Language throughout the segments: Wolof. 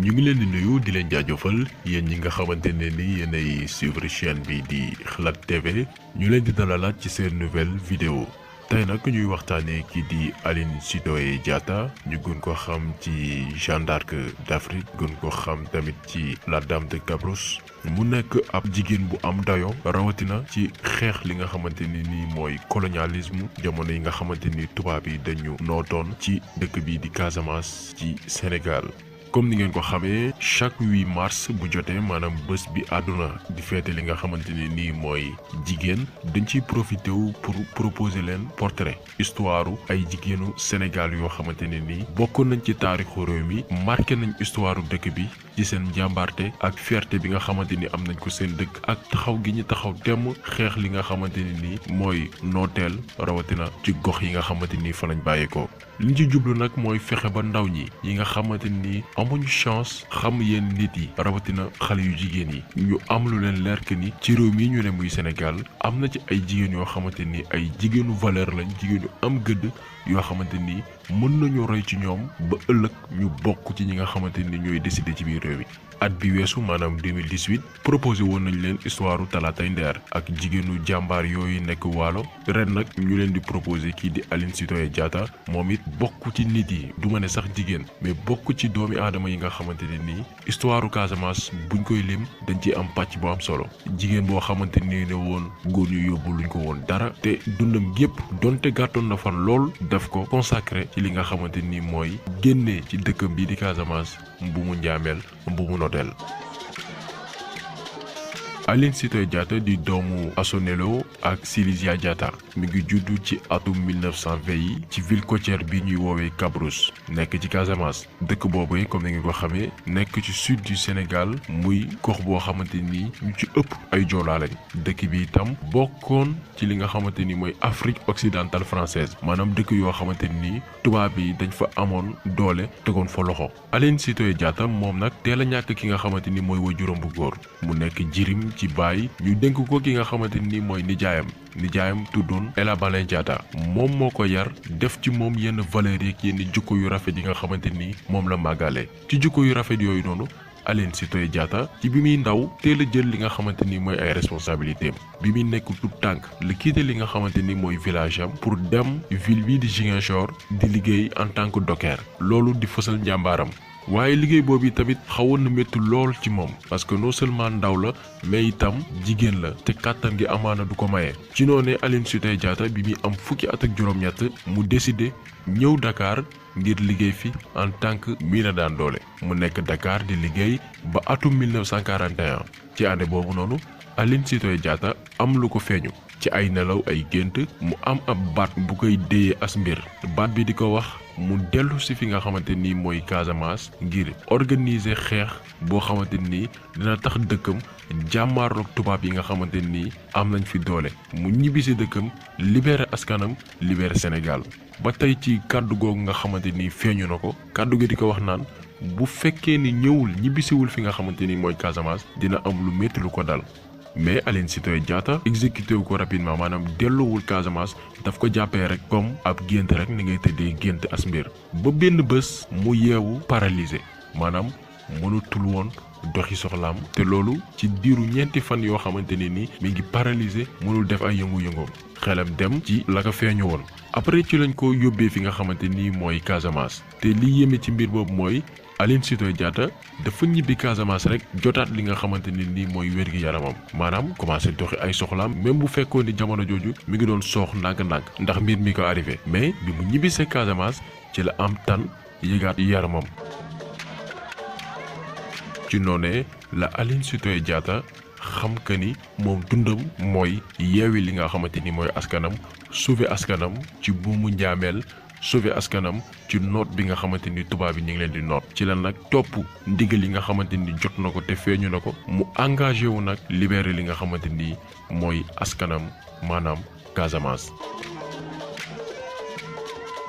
ñu ngi leen di nuyu di leen jaajëfal yéen ñi nga xamante ne ni yéenay suivre chaîne bi di Xalaat TV ñu leen di dalalaat ci seen nouvelle vidéo tey nag ñuy waxtaanee kii di Aline Sitoé Diatta ñu gën ko xam ci Jeanne d'Arc d'Afrique gën ko xam tamit ci la Dame de Cabrousse mu nekk ab jigéen bu am dayo rawatina ci xeex li nga xamante ni mooy colonialisme jamono yi nga xamante ni tubaab yi dañu nootoon ci dëkk bi di Casamance ci Sénégal. comme ni ngeen ko xamee chaque 8 mars bu jotee maanaam bés bi àdduna di feete li nga xamante ne nii mooy jigéen dañ ciy profité wu pour proposer leen portrait histoire ay jigéenu Sénégal yoo xamante ne nii bokkoon nañ ci taarixu réew mi marqué nañ histoire dëkk bi ci seen njàmbaarte ak fierté bi nga xamante ni am nañ ko seen dëkk ak taxaw gi ñu taxaw temm xeex li nga xamante ne nii mooy nooteel rawatina ci gox yi nga xamante ni fa lañ bàyyeekoo. liñ ci jublu nag mooy fexe ba ndaw ñi yi nga xamante ni amuñu chance xam yenn nit yi rawatina xale yu jigéen yi ñu am lu leen leer que ni ci réew mi ñu ne muy Sénégal am na ci ay jigéen yoo xamante ni ay jigéenu valeur lañ jigéenu am gëdd yoo xamante ni mën nañu roy ci ñoom ba ëllëg ñu bokk ci ñi nga xamante ni ñooy décider ci biir réew mi. at bi weesu maanaam 2018 proposé woon nañ leen histoire Talatay Nder ak jigéenu jàmbaar yooyu nekk waalo ren nag ñu leen di proposé kii di Aline Sitoé Diatta moom it bokk ci nit yi du ma ne sax jigéen mais bokk ci doomi aadama yi nga xamante ne nii histoire Casamance buñ koy lim dañ ci am pàcc bu am solo jigéen boo xamante ni ne woon góor ñu yóbbu luñ ko woon dara te dundam gépp donte gàttoon na fan lool daf ko consacré ci li nga xamante ni mooy génnee ci dëkkam bii di Casamance mbuumu njaameel mbuumu noteel. Aline Sitoé Diatta di doomu Asonelo ak Silisia Diatta mi ngi juddu ci atum 1920 yi ci ville côtière bi ñuy woowee Cabrousse nekk ci Casamance dëkk boobu comme ni nga ko xamee nekk ci sud du Sénégal muy gox boo xamante ni ñu ci ëpp ay joolaa lañ dëkk bi itam bokkoon ci li nga xamante ni mooy Afrique occidentale française maanaam dëkk yoo xamante ni tubaab yi dañ fa amoon doole tegoon fa loxo. Aline Sitoé Diatta moom nag teel a ñàkk ki nga xamante ni mooy waajuram bu góor mu nekk jirim ci baay ñu dénk ko ki nga xamante ni mooy nijaayam tuddoon Ella Balin Diatta moom moo ko yar def ci moom yenn valeurs yeeg yenn jikko yu rafet yi nga xamante ni moom la màggale ci jikko yu rafet yooyu noonu Aline Sitoé Diatta ci bi muy ndaw teel a jël li nga xamante ni mooy ay responsabilités bi muy nekk tout tànk la quitté li nga xamante ni mooy village am pour dem ville bii di Ziguinchor di liggéey en tant que docker loolu di fësal njàmbaaram. waaye liggéey boobu tamit xawoon na métti lool ci moom parce que non seulement ndaw la mais itam jigéen la te kàttan gi amaana du ko maye. ci noonu Aline Sitoé Diatta bi muy am fukki at ak juróom-ñett mu décidé ñëw Dakar ngir liggéey fi en tant que miina daan doole mu nekk Dakar di liggéey ba atum 1941 ci année boobu noonu Aline Sitoé Diatta am lu ko feeñu ci ay nelaw ay gént mu am ab baat bu koy déyee as mbir baat bi di ko wax mu dellu si fi nga xamante ni mooy Casamance ngir organiser xeex boo xamante ni dina tax dëkkam jàmmaarloog tubaab yi nga xamante ni am nañ fi doole mu ñibbi si dëkkam libéré askanam libéré Sénégal ba tey ci kàddu googu nga xamante ni feeñu na ko kàddu gi di ko wax naan bu fekkee ni ñëwul ñibbisiwul fi nga xamante ni mooy Casamance dina am lu métti lu ko dal. mais Aline Sitoé Diatta exécuté wu ko rapidement maanaam delloowul Casamance daf ko jàppee rek comme ab gént rek ni ngay tëddee gént as mbir ba benn bés mu yeewu paralysé maanaam mënatul woon doxi soxlaam te loolu ci diiru ñeenti fan yoo xamante ne ni mi ngi paralysé mënul def ay yëngu-yëngoom xelam dem ci la ko feeñu woon après ci lañ ko yóbbee fi nga xamante ni mooy Casamance te li yéeme ci mbir boobu mooy Aline Sitoé Diatta dafa ñibbi Casamance rek jotaat li nga xamante ni nii mooy wér gi yaramam maanaam commencé doxi ay soxlaam même bu fekkoon ni jamono jooju mi ngi doon soox ndànk-ndànk ndax mbir mi ko arrivé mais bi mu ñibbisee Casamance ci la am tan yëgaat yaramam. ci noonee la Aline Sitoé Diatta xam que ni moom dundam mooy yeewi li nga xamante ni mooy askanam sauver askanam ci buumu njaameel. sauver askanam ci noot bi nga xamante ni tubaab yi ñu ngi leen di noot ci la nag topp ndigal yi nga xamante ni jot na ko te feeñu na ko mu engagé wu nag libéré li nga xamante ni mooy askanam maanaam Casamance.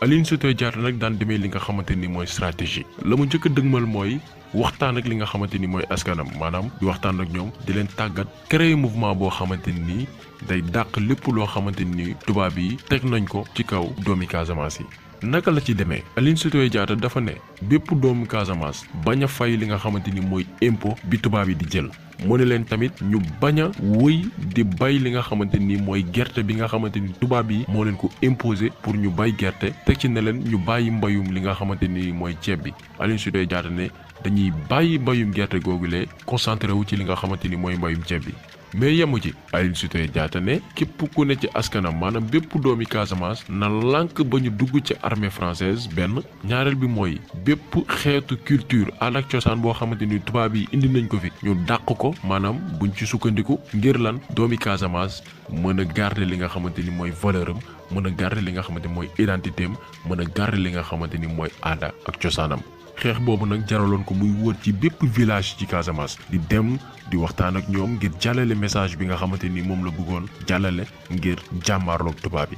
Aline Sitoé Diatta nag daan demee li nga xamante ni mooy stratégie la mu njëkk a dëgmal mooy waxtaan ak li nga xamante ni mooy askanam maanaam di waxtaan ak ñoom di leen tàggat créer mouvement boo xamante ni day dàq lépp loo xamante ni tubaab yi teg nañ ko ci kaw doomi Casamance yi. naka la ci demee Aline Sitoé Diatta dafa ne bépp doomu Casamance bañ a fay li nga xamante ni mooy impôt bi tubaab yi di jël mu ne leen tamit ñu bañ a wëy di bay li nga xamante ni mooy gerte bi nga xamante ni tubaab yi moo leen ko imposer pour ñu bay gerte teg ci ne leen ñu bàyyi mbayum li nga xamante ni mooy ceeb bi Aline Sitoé Diatta ne dañuy bàyyi mbayum gerte googulee concentré wu ci li nga xamante ni mooy mbayum ceeb bi. mais yemu ci Aline Sitoé Diatta ne képp ku ne ci askanam maanaam bépp doomi Casamance na lànk ba ñu dugg ci armée française benn ñaareel bi mooy bépp xeetu culture aada ak cosaan boo xamante ni tubaab yi indi nañ ko fi ñu dàq ko maanaam buñ ci sukkandiku ngir lan doomi Casamance mën a garder li nga xamante ni mooy valeur am mën a garder li nga xamante ni mooy identité am mën a garder li nga xamante ni mooy aada ak cosaanam. xeex boobu nag jaraloon ko muy wër ci bépp village ci Casamance di dem di waxtaan ak ñoom ngir jàllale message bi nga xamante ni moom la bëggoon jàllale ngir jàmmaarloog tubaab bi.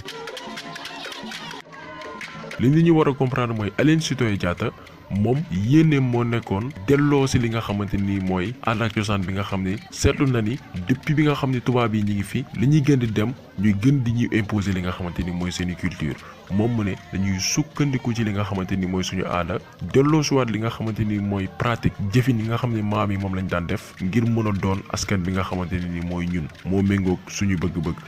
li nit ñi war a comprendre mooy Aline Sitoé Diatta moom yéene moo nekkoon delloo si li nga xamante ni mooy aada ak cosaan bi nga xam ne seetlu na ni depuis bi nga xam ne tubaab yi ñi ngi fi li ñuy gën di dem ñuy gën di ñuy imposer li nga xamante ni mooy seeni culture moom mu ne dañuy sukkandiku ci li nga xamante ni mooy suñu aada delloo siwaat li nga xamante ni mooy pratique jëfin yi nga xam ne maam yi moom lañ daan def ngir mën a doon askan bi nga xamante ni mooy ñun moo méngoog suñu bëgg-bëgg.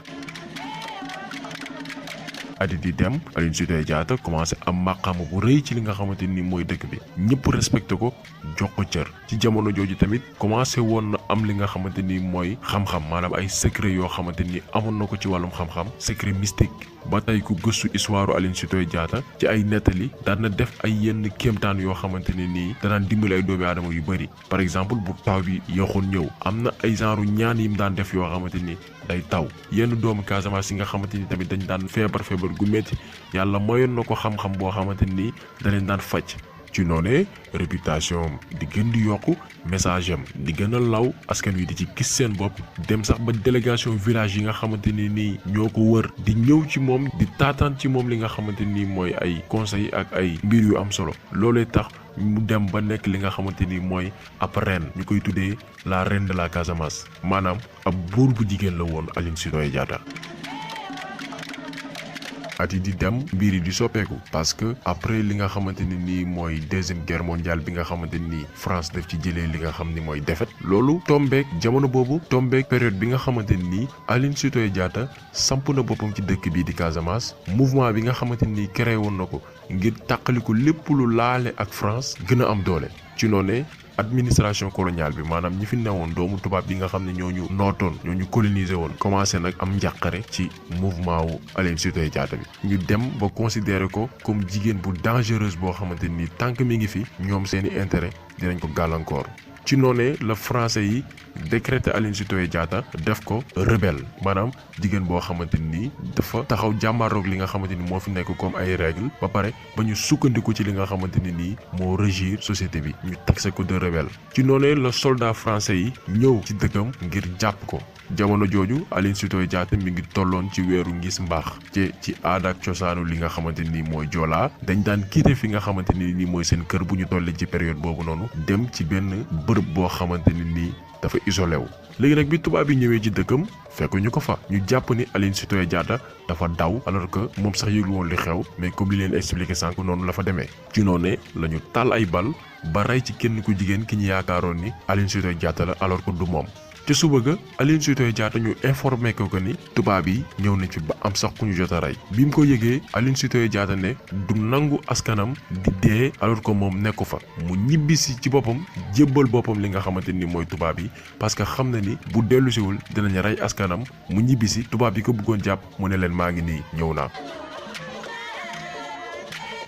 ati di dem Aline Sitoé Diatta commencé am maqaama bu rëy ci li nga xamante ni mooy dëkk bi ñëpp respecté ko jox ko cër ci jamono jooju tamit commencé woon na am li nga xamante ni mooy xam-xam maanaam ay secret yoo xamante ni amoon na ko ci wàllum xam-xam secret mystique ba tey ku gëstu histoire Aline Sitoé Diatta ci ay nettali daan na def ay yenn kéemtaan yoo xamante ne nii danaan dimbali ay doomi aadama yu bëri par exemple bu taw bi yéexoon ñëw am na ay genre ñaan yi mu daan def yoo xamante ni day taw yenn doomu Casamance yi nga xamante ni tamit dañ daan feebar gu métti yàlla mayoon na ko xam-xam boo xamante ni da leen daan faj ci noonee réputation di gën di yokku message am di gën a law askan wi di ci gis seen bopp dem sax ba délégation village yi nga xamante ni nii ñoo ko wër di ñëw ci moom di taataan ci moom li nga xamante ni mooy ay conseils ak ay mbir yu am solo loolee tax mu dem ba nekk li nga xamante ni mooy ab reine ñu koy tuddee la reine de la Casamance maanaam ab buur bu jigéen la woon Aline Sitoé Diatta. at yi di dem mbir yi di soppeeku parce que après li nga xamante ni nii mooy deuxième guerre mondiale bi nga xamante ni France daf ci jëlee li nga xam ni mooy défaite loolu tombeek jamono boobu tombeek période bi nga xamante ni nii Aline Sitoé Diatta samp na boppam ci dëkk bii di Casamance mouvement bi nga xamante ni créé woon na ko ngir tàqaliku lépp lu laale ak France gën a am doole ci noonee administration coloniale bi maanaam ñi fi newoon doomu tubaab yi nga xam ne ñooñu nootoon ñooñu colonisé woon commencé nag am njàqare ci mouvement wu Aline Sitoé Diatta bi ñu dem ba considérer ko comme jigéen bu dangereuse boo xamante ni tànk mi ngi fi ñoom seeni intérêt dinañ ko gàllankoor ci noonee la français yi décrété Aline Sitoé Diatta def ko rebelle maanaam jigéen boo xamante ni dafa taxaw jàmmaaroog li nga xamante ni moo fi nekk comme ay règle ba pare ba ñu sukkandiku ci li nga xamante ni nii moo régir société bi ñu taxé ko de rebelle ci noonee la soldat français yi ñëw ci dëkkam ngir jàpp ko jamono jooju Aline Sitoé Diatta mi ngi tolloon ci weeru ngis mbaax ci aada ak cosaanu li nga xamante ni mooy joolaa dañ daan quitté fi nga xamante ni nii mooy seen kër bu ñu tollee ci période boobu noonu dem ci benn bërëb boo xamante ni nii dafa isolé wu léegi nag bi tubaab yi ñëwee ci dëkkam fekk ñu ko fa ñu jàpp ni Aline Sitoé Diatta dafa daw alors que moom sax yëgul woon li xew mais comme li leen expliqué sànq noonu la fa demee ci noonee la ñu taal ay bal ba rey ci kenn ku jigéen ki ñu yaakaaroon ni Aline Sitoé Diatta la alors que du moom ci suba ga Aline Sitoé Diatta ñu informé ko que ni tubaab yi ñëw nañ fi ba am sax ku ñu jot a rey bi mu ko yëgee Aline Sitoé Diatta ne du nangu askanam di dee alors que moom nekku fa mu ñibbisi ci boppam jébbal boppam li nga xamante ni mooy tubaab yi parce que xam na ni bu dellusiwul dinañ rey askanam mu ñibbisi tubaab yi ko bëggoon jàpp mu ne leen maa ngi nii ñëw naa.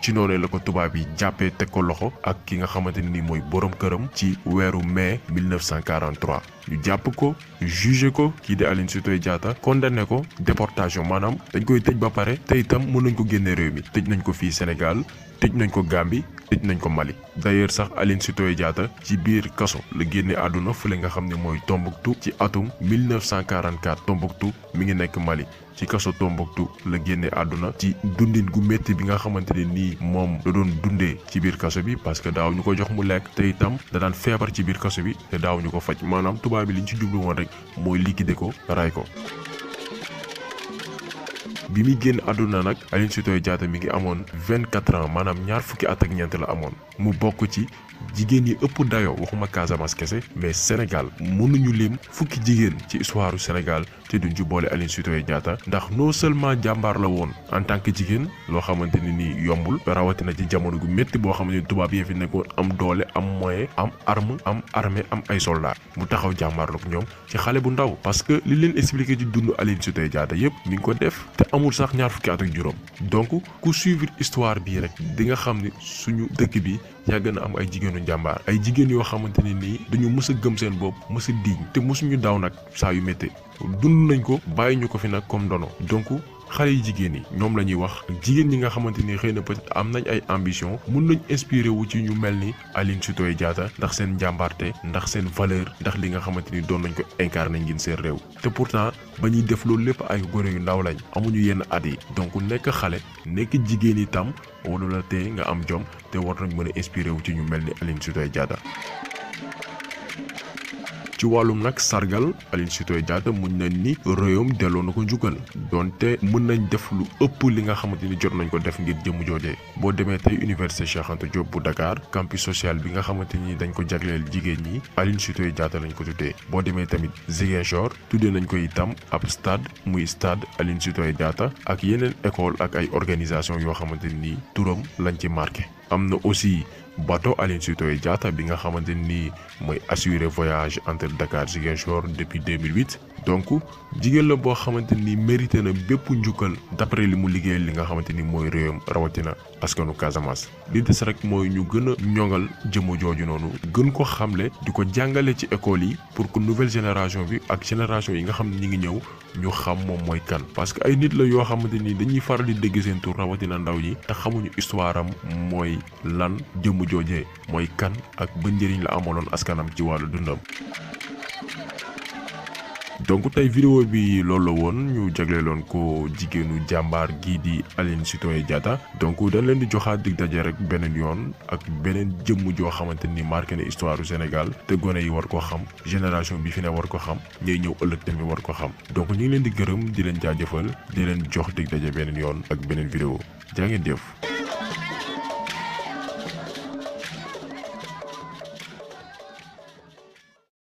ci noonu la ko tubaab yi jàppee teg ko loxo ak ki nga xamante ni mooy borom këram ci weeru mai 1943 ñu jàpp ko jugé ko kii di Aline Sitoé Diatta condamné ko déportation maanaam dañ koy tëj ba pare te itam mën nañ ko génne réew mi tëj nañ ko fii Sénégal tëj nañ ko Gambie tëj nañ ko Mali d'ailleurs sax Aline Sitoé Diatta ci biir kaso la génne àdduna fële nga xam ne mooy Tombouctou ci atum 1944 Tombouctou mi ngi nekk Mali ci kaso Tombouctou la génne àdduna ci dundin gu métti bi nga xamante ne nii moom la doon dundee ci biir kaso bi parce que daaw ñu ko jox mu lekk te itam da daan feebar ci biir kaso bi te daaw ñu ko faj maanaam tubaab bi liñ ci jublu woon rek mooy liquider ko ray ko. bi muy génn àdduna nag Aline Sitoé Diatta mi ngi amoon 24 ans maanaam ñaar fukki at ak ñeent la amoon mu bokk ci jigéen yi ëpp dayoo waxuma Casamance kese mais Sénégal mënuñu lim fukki jigéen ci histoire du Sénégal te duñ ci boole Aline Sitoé Diatta ndax non seulement jàmbaar la woon en tant que jigéen loo xamante ni nii yombul rawatina ci jamono gu métti boo xamante ni tubaab yi fi nekkoon am doole am moyen am arme am armée am ay soldats mu taxaw jàmbaarloog ñoom ci xale bu ndaw parce que li leen expliqué ci dund Aline Sitoé Diatta yépp mi ngi ko def te amul sax ñaar fukki at ak juróom donc ku suivre histoire bii rek di nga xam ni suñu dëkk bi yàgg na am ay jigéenu njàmbaar ay jigéen yoo xamante ne nii dañu mës a gëm seen bopp mës a diiñ te mësuñu daw nag saa yu métti dund nañ ko bàyyi ñu ko fi nag comme ndono donc xale yi jigéen yi ñoom la ñuy wax jigéen ñi nga xamante ni xëy na peut-être am nañ ay ambition mun nañ inspiré wu ci ñu mel ni Aline Sitoé Diatta ndax seen njàmbaarte ndax seen valeur ndax li nga xamante ni doon nañ ko incarné ngir seen réew te pourtant ba ñuy def loolu lépp ay gone yu ndaw lañ amuñu yenn at yi donc nekk xale nekk jigéen itam wala la tey nga am jom te war nañ mën a inspiré wu ci ñu mel ni Aline Sitoé Diatta. ci wàllum nag sargal Aline Sitoé Diatta mën nañ ni réewam delloo na ko njukkal donte mën nañ def lu ëpp li nga xamante ni jot nañ ko def ngir jëmm joojee boo demee tey université Cheikh Anta Diop bu Dakar campus social bi nga xamante ni dañ ko jagleel jigéen ñi Aline Sitoé Diatta lañ ko tuddee boo demee tamit Ziguinchor tuddee nañ ko itam ab stade muy stade Aline Sitoé Diatta ak yeneen école ak ay organisation yoo xamante ni turam lañ ci marqué am na aussi bateau Aline Sitoé Diatta bi nga xamante ni mooy assurer voyage entre Dakar Ziguinchor depuis 2008 donc jigéen la boo xamante ni mérité na bépp njukkal d'après li mu liggéeyal li nga xamante ni mooy réewam rawatina askanu Casamance li des rek mooy ñu gën a ñoŋal jëmm jooju noonu gën ko xamle di ko jàngale ci école yi pour que nouvelle génération bi ak génération yi nga xam ne ñi ngi ñëw ñu xam moom mooy kan parce que ay nit la yoo xamante ni dañuy faral di dégg seen tur rawatina ndaw yi te xamuñu histoire am mooy lan jëmm joojee mooy kan ak ba njëriñ la amaloon askanam ci wàllu dundam. donc tey vidéo bi loolu la woon ñu jagleeloon ko jigéenu jàmbaar gii di Aline Sitoé Diatta donc dañ leen di joxaat dig daje rek beneen yoon ak beneen jëmm joo xamante ni marqué na histoire du Sénégal te gone yi war ko xam génération bi fi ne war ko xam ñooy ñëw ëllëg tamit war ko xam donc ñu ngi leen di gërëm di leen jaajëfal di leen jox dig daje beneen yoon ak beneen vidéo jaa ngeen jëf.